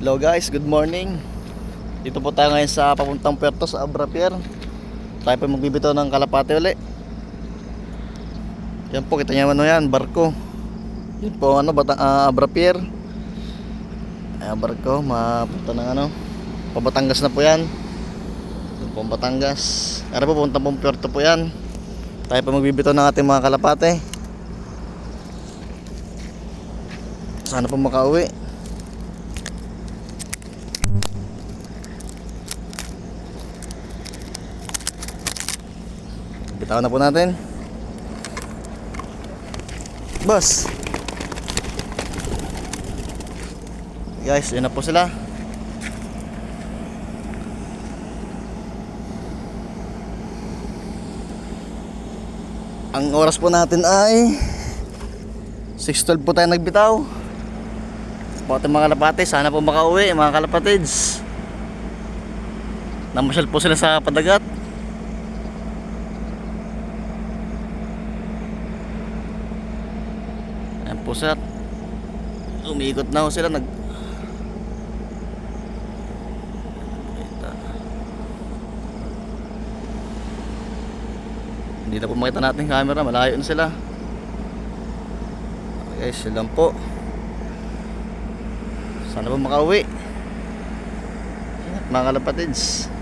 Hello guys, good morning. Dito po tayo ngayon sa papuntang Puerto sa Abra Pier. Tayo po magbibitaw ng kalapate uli. Yan po, kita nyo naman yan, barko. Yan po Abra Pier. Ayan, barko, mapunta ng Pabatangas na po yan. Yan po Batangas. Ano po, pupuntang pong Puerto po yan. Tayo po magbibitaw ng ating mga kalapate. Sana po makauwi. Bitawan na po natin. Boss. Guys, yun na po sila. Ang oras po natin ay 6:12 po tayo nagbitaw. Pati mga kalapate, sana po makauwi mga kalapatids. Namasyal po sila sa padagat. Ayan po sila. Umiikot na ho sila. Hindi na po makita natin camera, malayo na sila. Okay, sila lang po. Sana po makauwi mga kalapatids.